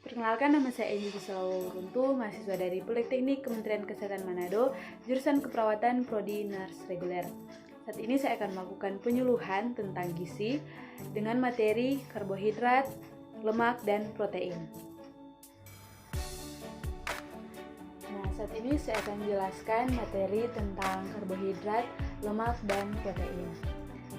Perkenalkan, nama saya Enji Runtuh, mahasiswa dari Politeknik Kementerian Kesehatan Manado, jurusan Keperawatan Prodi Nurse Reguler. Saat ini saya akan melakukan penyuluhan tentang gizi dengan materi karbohidrat, lemak, dan protein. Nah, saat ini saya akan menjelaskan materi tentang karbohidrat, lemak, dan protein.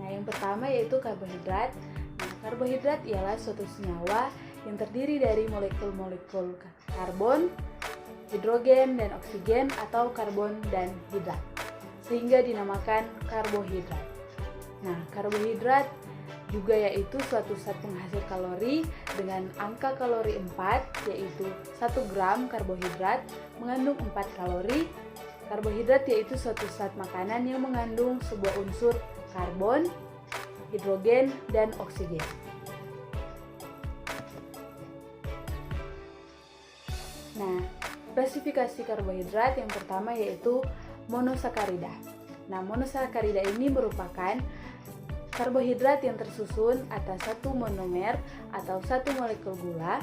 Nah, yang pertama yaitu karbohidrat. Nah, karbohidrat ialah suatu senyawa yang terdiri dari molekul-molekul karbon, hidrogen, dan oksigen atau karbon dan hidrat, sehingga dinamakan karbohidrat. Nah, karbohidrat juga yaitu suatu zat penghasil kalori dengan angka kalori 4, yaitu 1 gram karbohidrat mengandung 4 kalori. Karbohidrat yaitu suatu zat makanan yang mengandung sebuah unsur karbon, hidrogen, dan oksigen. Nah, klasifikasi karbohidrat yang pertama yaitu monosakarida. Nah, monosakarida ini merupakan karbohidrat yang tersusun atas satu monomer atau satu molekul gula.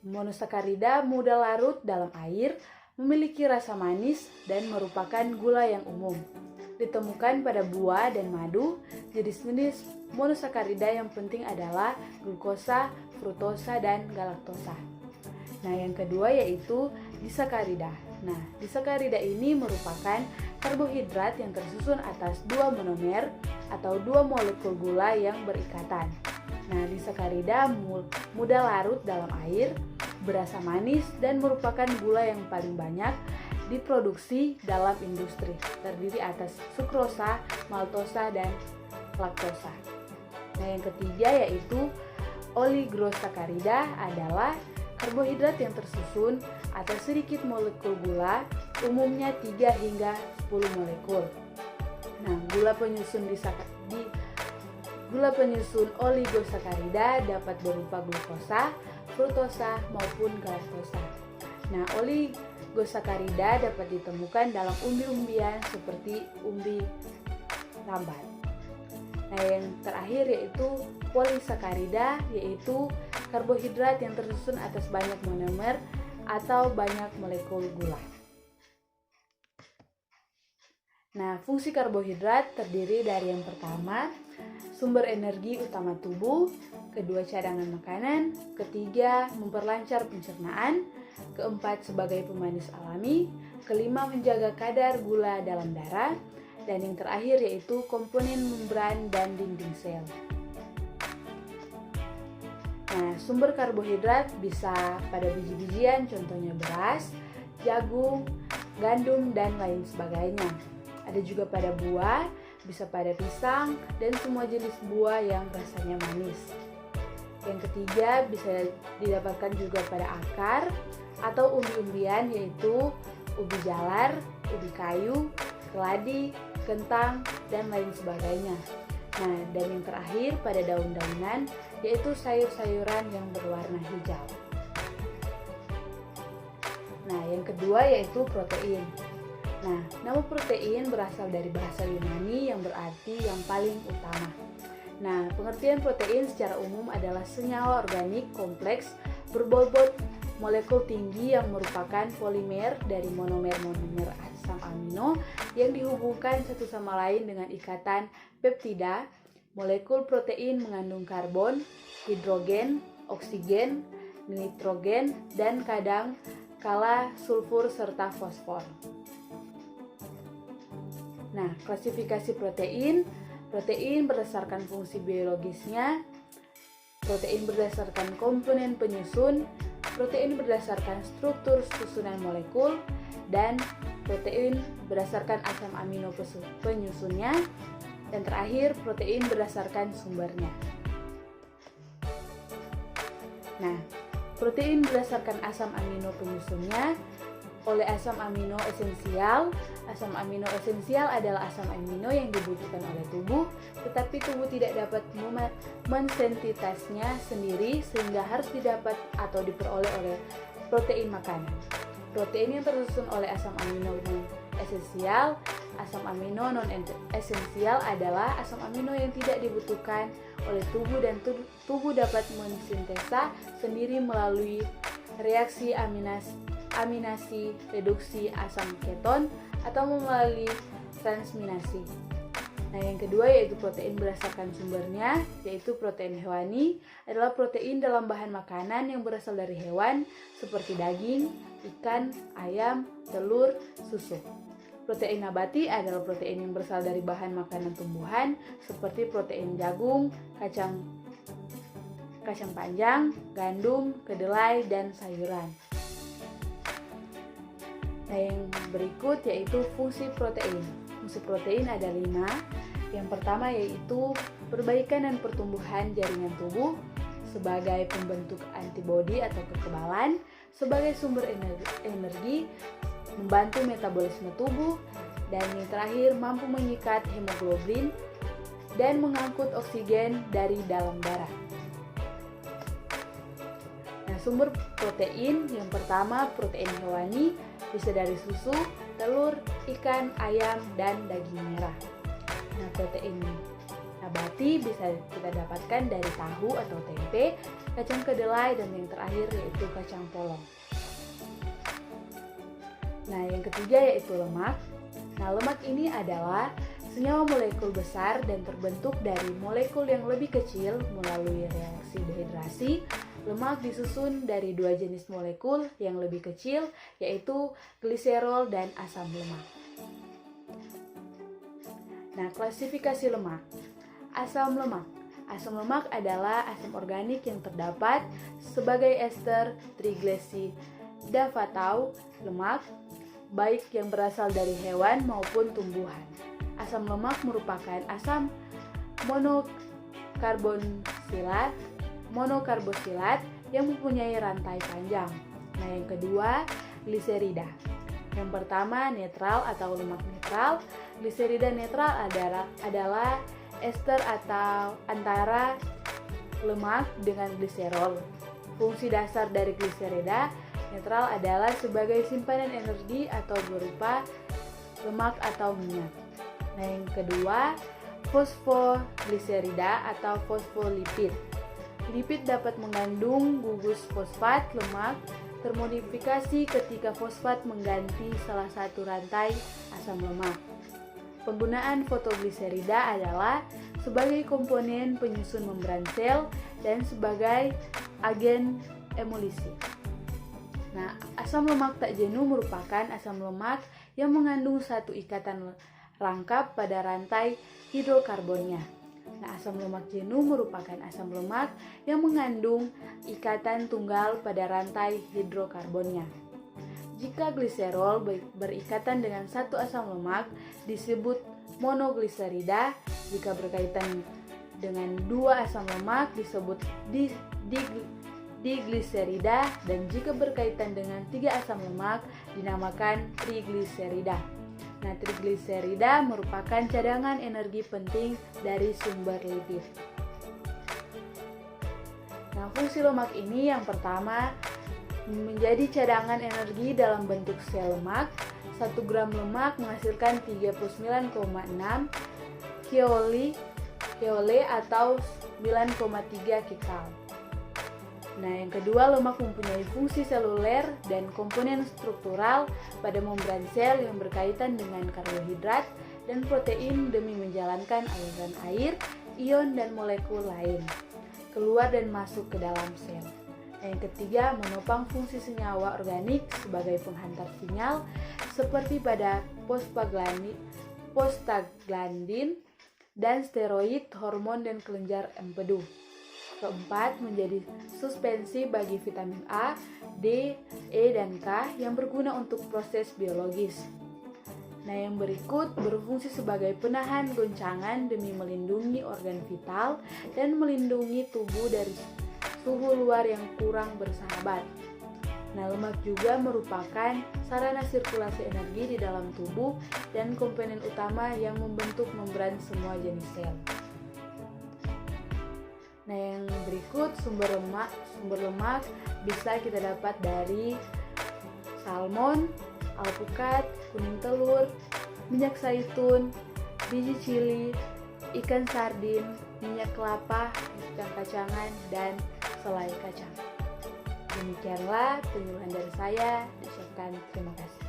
Monosakarida mudah larut dalam air, memiliki rasa manis, dan merupakan gula yang umum. Ditemukan pada buah dan madu. Jenis-jenis monosakarida yang penting adalah glukosa, fruktosa, dan galaktosa. Nah, yang kedua yaitu disakarida. Nah, disakarida ini merupakan karbohidrat yang tersusun atas dua monomer atau dua molekul gula yang berikatan. Nah, disakarida mudah larut dalam air, berasa manis, dan merupakan gula yang paling banyak diproduksi dalam industri, terdiri atas sukrosa, maltosa, dan laktosa. Nah, yang ketiga yaitu oligosakarida adalah karbohidrat yang tersusun atas sedikit molekul gula, umumnya 3 hingga 10 molekul. Nah, gula penyusun oligosakarida dapat berupa glukosa, fruktosa, maupun galaktosa. Nah, oligosakarida dapat ditemukan dalam umbi-umbian seperti umbi lambat. Nah, yang terakhir yaitu polisakarida, yaitu karbohidrat yang tersusun atas banyak monomer atau banyak molekul gula. Nah, fungsi karbohidrat terdiri dari yang pertama, sumber energi utama tubuh, kedua cadangan makanan, ketiga memperlancar pencernaan, keempat sebagai pemanis alami, kelima menjaga kadar gula dalam darah, dan yang terakhir yaitu komponen membran dan dinding sel. Nah, sumber karbohidrat bisa pada biji-bijian, contohnya beras, jagung, gandum, dan lain sebagainya. Ada juga pada buah, bisa pada pisang, dan semua jenis buah yang rasanya manis. Yang ketiga bisa didapatkan juga pada akar atau umbi-umbian, yaitu ubi jalar, ubi kayu, keladi, kentang, dan lain sebagainya. Nah, dan yang terakhir pada daun-daunan, yaitu sayur-sayuran yang berwarna hijau. Nah, yang kedua yaitu protein. Nah, nama protein berasal dari bahasa Yunani yang berarti yang paling utama. Nah, pengertian protein secara umum adalah senyawa organik kompleks berbobot molekul tinggi yang merupakan polimer dari monomer-monomer asam amino yang dihubungkan satu sama lain dengan ikatan peptida. Molekul protein mengandung karbon, hidrogen, oksigen, nitrogen, dan kadang kala sulfur serta fosfor. Nah, klasifikasi protein. Protein berdasarkan fungsi biologisnya, protein berdasarkan komponen penyusun, protein berdasarkan struktur susunan molekul, dan protein berdasarkan asam amino penyusunnya, dan terakhir protein berdasarkan sumbernya. Nah, protein berdasarkan asam amino penyusunnya oleh asam amino esensial. Asam amino esensial adalah asam amino yang dibutuhkan oleh tubuh, tetapi tubuh tidak dapat mensintetasnya sendiri sehingga harus didapat atau diperoleh oleh protein makanan. Protein yang tersusun oleh asam amino non esensial. Asam amino non esensial adalah asam amino yang tidak dibutuhkan oleh tubuh dan tubuh dapat mensintesa sendiri melalui reaksi aminasi reduksi asam keton atau melalui transminasi. Nah, yang kedua yaitu protein berdasarkan sumbernya, yaitu protein hewani adalah protein dalam bahan makanan yang berasal dari hewan seperti daging, ikan, ayam, telur, susu. Protein nabati adalah protein yang berasal dari bahan makanan tumbuhan seperti protein jagung, kacang panjang, gandum, kedelai, dan sayuran. Nah, yang berikut yaitu fungsi protein. Fungsi protein ada 5. Yang pertama yaitu perbaikan dan pertumbuhan jaringan tubuh sebagai pembentuk antibodi atau kekebalan, sebagai sumber energi, membantu metabolisme tubuh, dan yang terakhir mampu mengikat hemoglobin dan mengangkut oksigen dari dalam darah. Nah, sumber protein yang pertama protein hewani bisa dari susu, telur, ikan, ayam, dan daging merah. Nah, protein nabati bisa kita dapatkan dari tahu atau tempe, kacang kedelai, dan yang terakhir yaitu kacang polong. Nah, yang ketiga yaitu lemak. Nah, lemak ini adalah senyawa molekul besar dan terbentuk dari molekul yang lebih kecil melalui reaksi dehidrasi. Lemak disusun dari 2 jenis molekul yang lebih kecil, yaitu gliserol dan asam lemak. Nah, klasifikasi lemak. Asam lemak. Asam lemak adalah asam organik yang terdapat sebagai ester trigliserida atau lemak, baik yang berasal dari hewan maupun tumbuhan. Asam lemak merupakan asam monokarboksilat yang mempunyai rantai panjang. Nah, yang kedua, gliserida. Yang pertama, netral atau lemak netral. Gliserida netral adalah ester atau antara lemak dengan gliserol. Fungsi dasar dari gliserida netral adalah sebagai simpanan energi atau berupa lemak atau minyak. Nah, yang kedua, fosfogliserida atau fosfolipid. Lipid dapat mengandung gugus fosfat lemak termodifikasi ketika fosfat mengganti salah satu rantai asam lemak. Penggunaan fotogliserida adalah sebagai komponen penyusun membran sel dan sebagai agen emulsi. Nah, asam lemak tak jenuh merupakan asam lemak yang mengandung satu ikatan rangkap pada rantai hidrokarbonnya. Nah, asam lemak jenuh merupakan asam lemak yang mengandung ikatan tunggal pada rantai hidrokarbonnya. Jika gliserol berikatan dengan satu asam lemak disebut monogliserida, jika berkaitan dengan 2 asam lemak disebut digliserida, dan jika berkaitan dengan 3 asam lemak dinamakan trigliserida. Nah, trigliserida merupakan cadangan energi penting dari sumber lipid. Nah, fungsi lemak ini yang pertama menjadi cadangan energi dalam bentuk sel lemak. 1 gram lemak menghasilkan 39,6 kilojule atau 9,3 kcal. Nah, yang kedua, lemak mempunyai fungsi seluler dan komponen struktural pada membran sel yang berkaitan dengan karbohidrat dan protein demi menjalankan aliran air, ion, dan molekul lain keluar dan masuk ke dalam sel. Nah, yang ketiga, menopang fungsi senyawa organik sebagai penghantar sinyal seperti pada prostaglandin dan steroid, hormon, dan kelenjar empedu. Keempat, menjadi suspensi bagi vitamin A, D, E, dan K yang berguna untuk proses biologis. Nah, yang berikut berfungsi sebagai penahan goncangan demi melindungi organ vital dan melindungi tubuh dari suhu luar yang kurang bersahabat. Nah, lemak juga merupakan sarana sirkulasi energi di dalam tubuh dan komponen utama yang membentuk membran semua jenis sel. Nah, yang berikut sumber lemak bisa kita dapat dari salmon, alpukat, kuning telur, minyak zaitun, biji cili, ikan sardin, minyak kelapa, kacang-kacangan, dan selai kacang. Demikianlah penyuluhan dari saya. Ucapkan terima kasih.